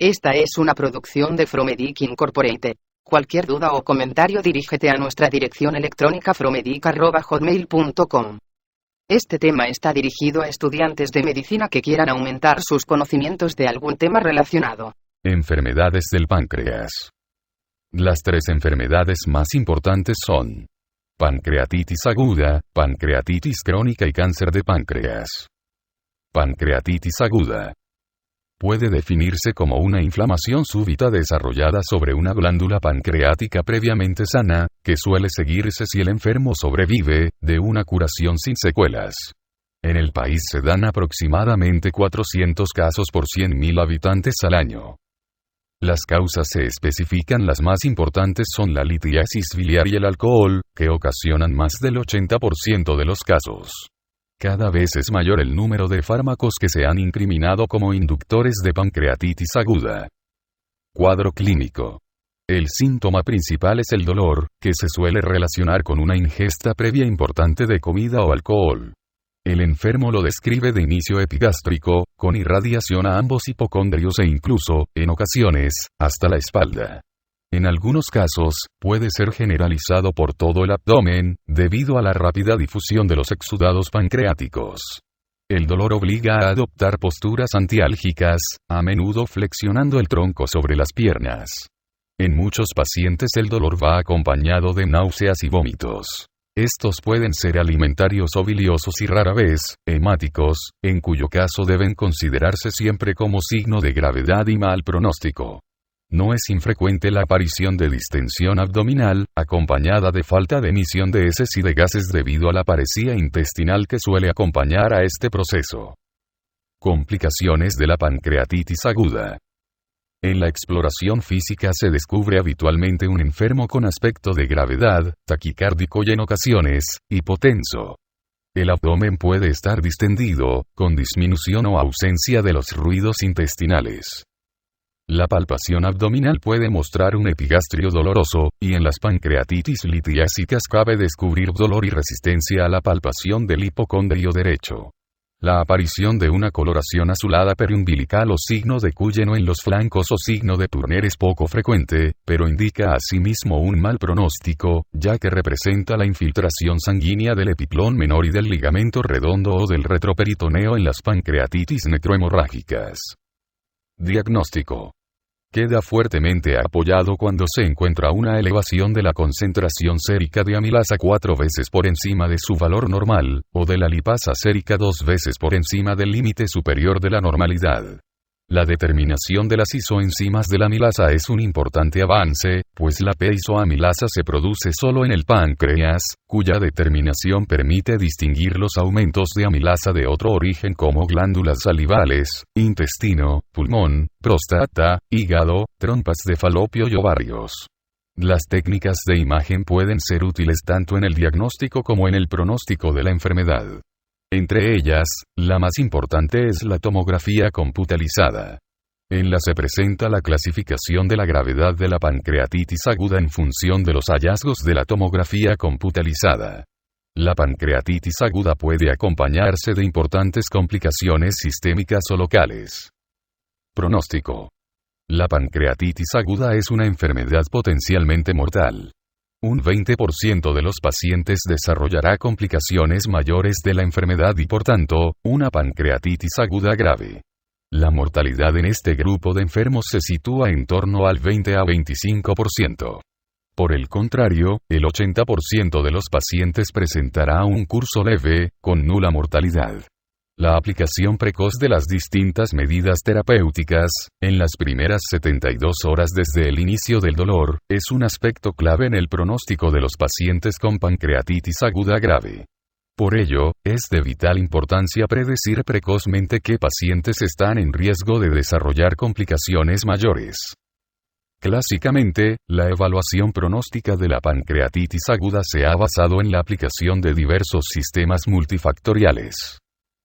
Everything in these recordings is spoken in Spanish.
Esta es una producción de Fromedic Incorporated. Cualquier duda o comentario dirígete a nuestra dirección electrónica fromedic@hotmail.com. Este tema está dirigido a estudiantes de medicina que quieran aumentar sus conocimientos de algún tema relacionado. Enfermedades del páncreas. Las 3 enfermedades más importantes son pancreatitis aguda, pancreatitis crónica y cáncer de páncreas. Pancreatitis aguda. Puede definirse como una inflamación súbita desarrollada sobre una glándula pancreática previamente sana, que suele seguirse si el enfermo sobrevive, de una curación sin secuelas. En el país se dan aproximadamente 400 casos por 100.000 habitantes al año. Las causas se especifican. Las más importantes son la litiasis biliar y el alcohol, que ocasionan más del 80% de los casos. Cada vez es mayor el número de fármacos que se han incriminado como inductores de pancreatitis aguda. Cuadro clínico. El síntoma principal es el dolor, que se suele relacionar con una ingesta previa importante de comida o alcohol. El enfermo lo describe de inicio epigástrico, con irradiación a ambos hipocondrios e incluso, en ocasiones, hasta la espalda. En algunos casos, puede ser generalizado por todo el abdomen, debido a la rápida difusión de los exudados pancreáticos. El dolor obliga a adoptar posturas antiálgicas, a menudo flexionando el tronco sobre las piernas. En muchos pacientes el dolor va acompañado de náuseas y vómitos. Estos pueden ser alimentarios o biliosos y rara vez, hemáticos, en cuyo caso deben considerarse siempre como signo de gravedad y mal pronóstico. No es infrecuente la aparición de distensión abdominal, acompañada de falta de emisión de heces y de gases debido a la paresía intestinal que suele acompañar a este proceso. Complicaciones de la pancreatitis aguda. En la exploración física se descubre habitualmente un enfermo con aspecto de gravedad, taquicárdico y en ocasiones, hipotenso. El abdomen puede estar distendido, con disminución o ausencia de los ruidos intestinales. La palpación abdominal puede mostrar un epigastrio doloroso, y en las pancreatitis litiásicas cabe descubrir dolor y resistencia a la palpación del hipocondrio derecho. La aparición de una coloración azulada periumbilical o signo de Cuyeno en los flancos o signo de Turner es poco frecuente, pero indica asimismo un mal pronóstico, ya que representa la infiltración sanguínea del epiplón menor y del ligamento redondo o del retroperitoneo en las pancreatitis necrohemorrágicas. Diagnóstico. Queda fuertemente apoyado cuando se encuentra una elevación de la concentración sérica de amilasa 4 veces por encima de su valor normal, o de la lipasa sérica 2 veces por encima del límite superior de la normalidad. La determinación de las isoenzimas de la amilasa es un importante avance, pues la p-isoamilasa se produce solo en el páncreas, cuya determinación permite distinguir los aumentos de amilasa de otro origen como glándulas salivales, intestino, pulmón, próstata, hígado, trompas de falopio y ovarios. Las técnicas de imagen pueden ser útiles tanto en el diagnóstico como en el pronóstico de la enfermedad. Entre ellas, la más importante es la tomografía computalizada. En la se presenta la clasificación de la gravedad de la pancreatitis aguda en función de los hallazgos de la tomografía computalizada. La pancreatitis aguda puede acompañarse de importantes complicaciones sistémicas o locales. Pronóstico. La pancreatitis aguda es una enfermedad potencialmente mortal. Un 20% de los pacientes desarrollará complicaciones mayores de la enfermedad y por tanto, una pancreatitis aguda grave. La mortalidad en este grupo de enfermos se sitúa en torno al 20 a 25%. Por el contrario, el 80% de los pacientes presentará un curso leve, con nula mortalidad. La aplicación precoz de las distintas medidas terapéuticas, en las primeras 72 horas desde el inicio del dolor, es un aspecto clave en el pronóstico de los pacientes con pancreatitis aguda grave. Por ello, es de vital importancia predecir precozmente qué pacientes están en riesgo de desarrollar complicaciones mayores. Clásicamente, la evaluación pronóstica de la pancreatitis aguda se ha basado en la aplicación de diversos sistemas multifactoriales.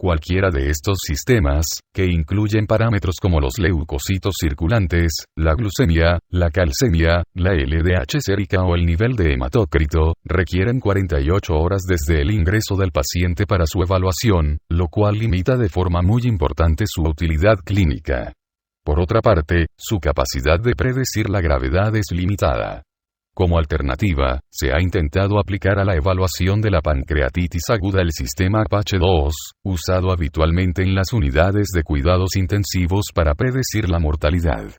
Cualquiera de estos sistemas, que incluyen parámetros como los leucocitos circulantes, la glucemia, la calcemia, la LDH sérica o el nivel de hematócrito, requieren 48 horas desde el ingreso del paciente para su evaluación, lo cual limita de forma muy importante su utilidad clínica. Por otra parte, su capacidad de predecir la gravedad es limitada. Como alternativa, se ha intentado aplicar a la evaluación de la pancreatitis aguda el sistema Apache-2, usado habitualmente en las unidades de cuidados intensivos para predecir la mortalidad.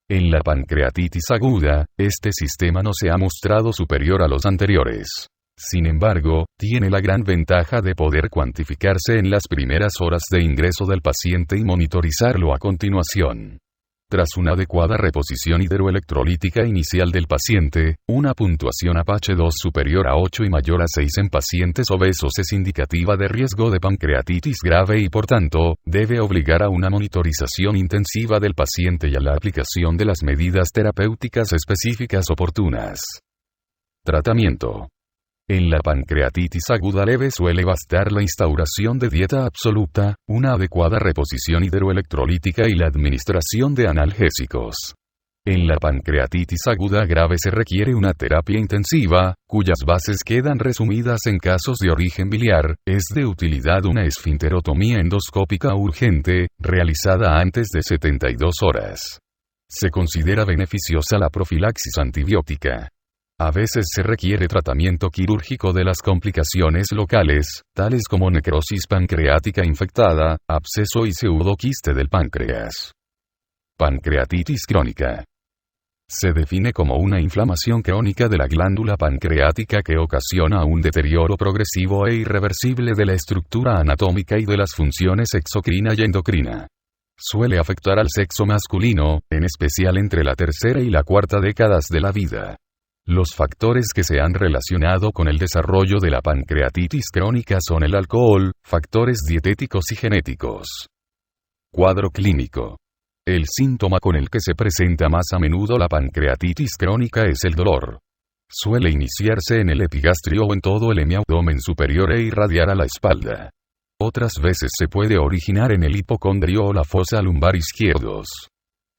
En la pancreatitis aguda, este sistema no se ha mostrado superior a los anteriores. Sin embargo, tiene la gran ventaja de poder cuantificarse en las primeras horas de ingreso del paciente y monitorizarlo a continuación. Tras una adecuada reposición hidroelectrolítica inicial del paciente, una puntuación Apache-2 superior a 8 y mayor a 6 en pacientes obesos es indicativa de riesgo de pancreatitis grave y por tanto, debe obligar a una monitorización intensiva del paciente y a la aplicación de las medidas terapéuticas específicas oportunas. Tratamiento. En la pancreatitis aguda leve suele bastar la instauración de dieta absoluta, una adecuada reposición hidroelectrolítica y la administración de analgésicos. En la pancreatitis aguda grave se requiere una terapia intensiva, cuyas bases quedan resumidas en casos de origen biliar. Es de utilidad una esfinterotomía endoscópica urgente, realizada antes de 72 horas. Se considera beneficiosa la profilaxis antibiótica. A veces se requiere tratamiento quirúrgico de las complicaciones locales, tales como necrosis pancreática infectada, absceso y pseudoquiste del páncreas. Pancreatitis crónica. Se define como una inflamación crónica de la glándula pancreática que ocasiona un deterioro progresivo e irreversible de la estructura anatómica y de las funciones exocrina y endocrina. Suele afectar al sexo masculino, en especial entre la tercera y la cuarta décadas de la vida. Los factores que se han relacionado con el desarrollo de la pancreatitis crónica son el alcohol, factores dietéticos y genéticos. Cuadro clínico. El síntoma con el que se presenta más a menudo la pancreatitis crónica es el dolor. Suele iniciarse en el epigastrio o en todo el hemiabdomen superior e irradiar a la espalda. Otras veces se puede originar en el hipocondrio o la fosa lumbar izquierdos.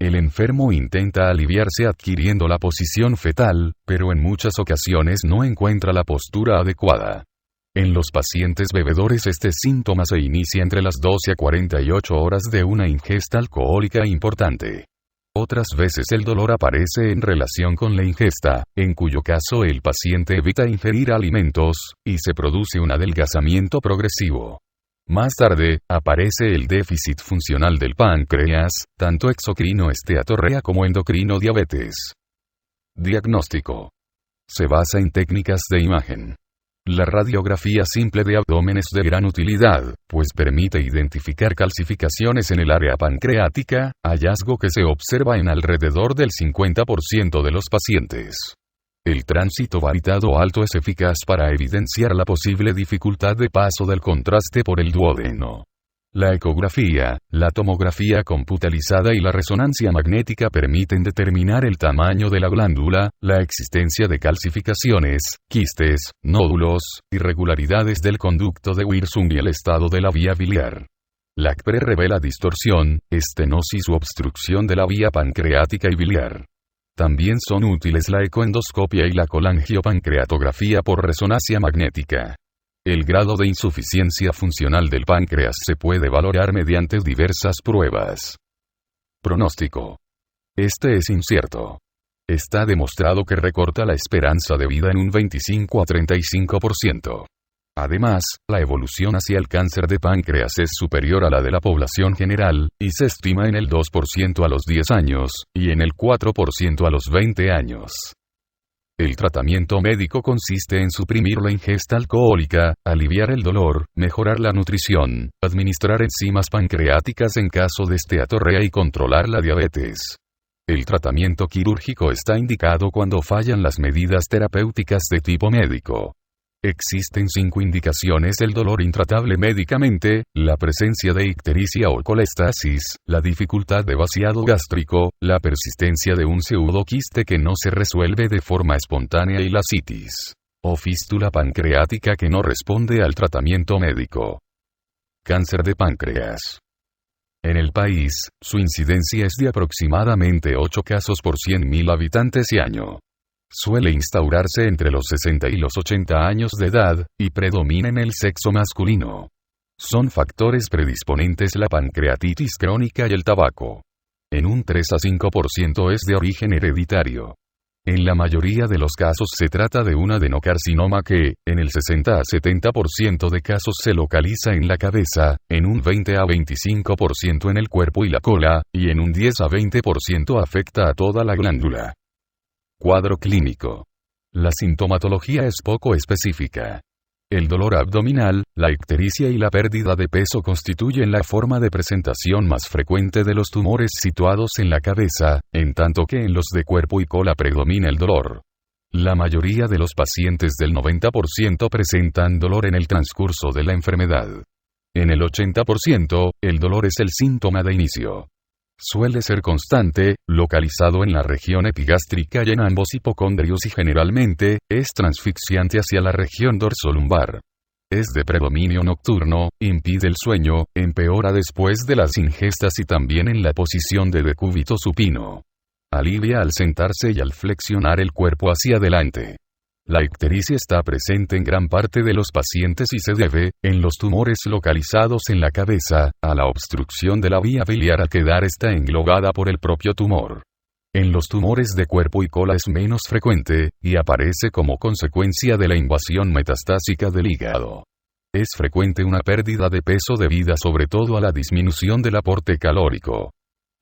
El enfermo intenta aliviarse adquiriendo la posición fetal, pero en muchas ocasiones no encuentra la postura adecuada. En los pacientes bebedores este síntoma se inicia entre las 12 a 48 horas de una ingesta alcohólica importante. Otras veces el dolor aparece en relación con la ingesta, en cuyo caso el paciente evita ingerir alimentos, y se produce un adelgazamiento progresivo. Más tarde, aparece el déficit funcional del páncreas, tanto exocrino esteatorrea como endocrino diabetes. Diagnóstico. Se basa en técnicas de imagen. La radiografía simple de abdomen es de gran utilidad, pues permite identificar calcificaciones en el área pancreática, hallazgo que se observa en alrededor del 50% de los pacientes. El tránsito varitado alto es eficaz para evidenciar la posible dificultad de paso del contraste por el duodeno. La ecografía, la tomografía computarizada y la resonancia magnética permiten determinar el tamaño de la glándula, la existencia de calcificaciones, quistes, nódulos, irregularidades del conducto de Wirsung y el estado de la vía biliar. La CPRE revela distorsión, estenosis u obstrucción de la vía pancreática y biliar. También son útiles la ecoendoscopia y la colangiopancreatografía por resonancia magnética. El grado de insuficiencia funcional del páncreas se puede valorar mediante diversas pruebas. Pronóstico. Este es incierto. Está demostrado que recorta la esperanza de vida en un 25 a 35%. Además, la evolución hacia el cáncer de páncreas es superior a la de la población general, y se estima en el 2% a los 10 años, y en el 4% a los 20 años. El tratamiento médico consiste en suprimir la ingesta alcohólica, aliviar el dolor, mejorar la nutrición, administrar enzimas pancreáticas en caso de esteatorrea y controlar la diabetes. El tratamiento quirúrgico está indicado cuando fallan las medidas terapéuticas de tipo médico. Existen 5 indicaciones del dolor intratable médicamente: la presencia de ictericia o colestasis, la dificultad de vaciado gástrico, la persistencia de un pseudoquiste que no se resuelve de forma espontánea y la citis, o fístula pancreática que no responde al tratamiento médico. Cáncer de páncreas. En el país, su incidencia es de aproximadamente 8 casos por 100.000 habitantes y año. Suele instaurarse entre los 60 y los 80 años de edad, y predomina en el sexo masculino. Son factores predisponentes la pancreatitis crónica y el tabaco. En un 3 a 5% es de origen hereditario. En la mayoría de los casos se trata de un adenocarcinoma que, en el 60 a 70% de casos se localiza en la cabeza, en un 20 a 25% en el cuerpo y la cola, y en un 10 a 20% afecta a toda la glándula. Cuadro clínico. La sintomatología es poco específica. El dolor abdominal, la ictericia y la pérdida de peso constituyen la forma de presentación más frecuente de los tumores situados en la cabeza, en tanto que en los de cuerpo y cola predomina el dolor. La mayoría de los pacientes del 90% presentan dolor en el transcurso de la enfermedad. En el 80%, el dolor es el síntoma de inicio. Suele ser constante, localizado en la región epigástrica y en ambos hipocondrios y generalmente, es transfixiante hacia la región dorsolumbar. Es de predominio nocturno, impide el sueño, empeora después de las ingestas y también en la posición de decúbito supino. Alivia al sentarse y al flexionar el cuerpo hacia adelante. La ictericia está presente en gran parte de los pacientes y se debe, en los tumores localizados en la cabeza, a la obstrucción de la vía biliar al quedar esta englobada por el propio tumor. En los tumores de cuerpo y cola es menos frecuente, y aparece como consecuencia de la invasión metastásica del hígado. Es frecuente una pérdida de peso debida sobre todo a la disminución del aporte calórico.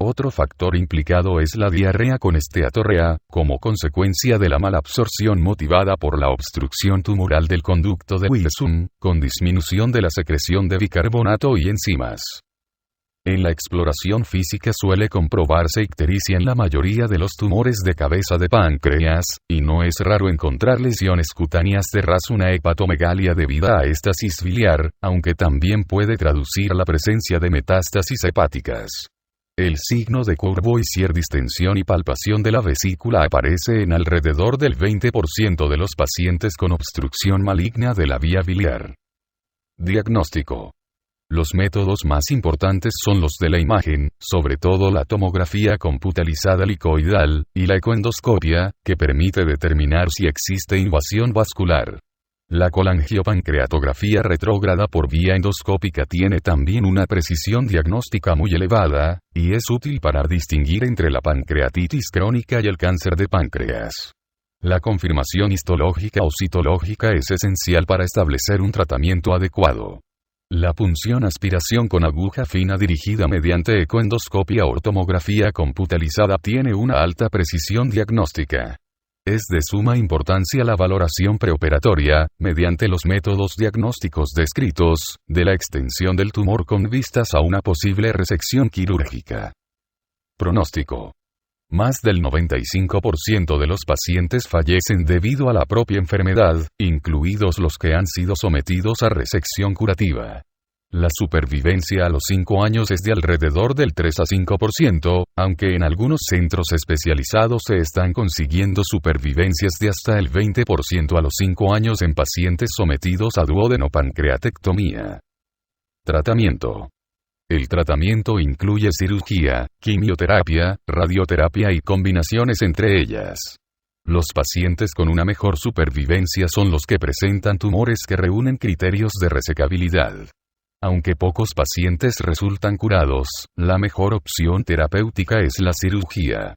Otro factor implicado es la diarrea con esteatorrea, como consecuencia de la malabsorción motivada por la obstrucción tumoral del conducto de Wilson, con disminución de la secreción de bicarbonato y enzimas. En la exploración física suele comprobarse ictericia en la mayoría de los tumores de cabeza de páncreas, y no es raro encontrar lesiones cutáneas tras una hepatomegalia debida a éstasis biliar, aunque también puede traducir la presencia de metástasis hepáticas. El signo de Courvoisier, distensión y palpación de la vesícula aparece en alrededor del 20% de los pacientes con obstrucción maligna de la vía biliar. Diagnóstico. Los métodos más importantes son los de la imagen, sobre todo la tomografía computarizada helicoidal, y la ecoendoscopia, que permite determinar si existe invasión vascular. La colangiopancreatografía retrógrada por vía endoscópica tiene también una precisión diagnóstica muy elevada, y es útil para distinguir entre la pancreatitis crónica y el cáncer de páncreas. La confirmación histológica o citológica es esencial para establecer un tratamiento adecuado. La punción aspiración con aguja fina dirigida mediante ecoendoscopia o tomografía computarizada tiene una alta precisión diagnóstica. Es de suma importancia la valoración preoperatoria, mediante los métodos diagnósticos descritos, de la extensión del tumor con vistas a una posible resección quirúrgica. Pronóstico. Más del 95% de los pacientes fallecen debido a la propia enfermedad, incluidos los que han sido sometidos a resección curativa. La supervivencia a los 5 años es de alrededor del 3 a 5%, aunque en algunos centros especializados se están consiguiendo supervivencias de hasta el 20% a los 5 años en pacientes sometidos a duodenopancreatectomía. Tratamiento. El tratamiento incluye cirugía, quimioterapia, radioterapia y combinaciones entre ellas. Los pacientes con una mejor supervivencia son los que presentan tumores que reúnen criterios de resecabilidad. Aunque pocos pacientes resultan curados, la mejor opción terapéutica es la cirugía.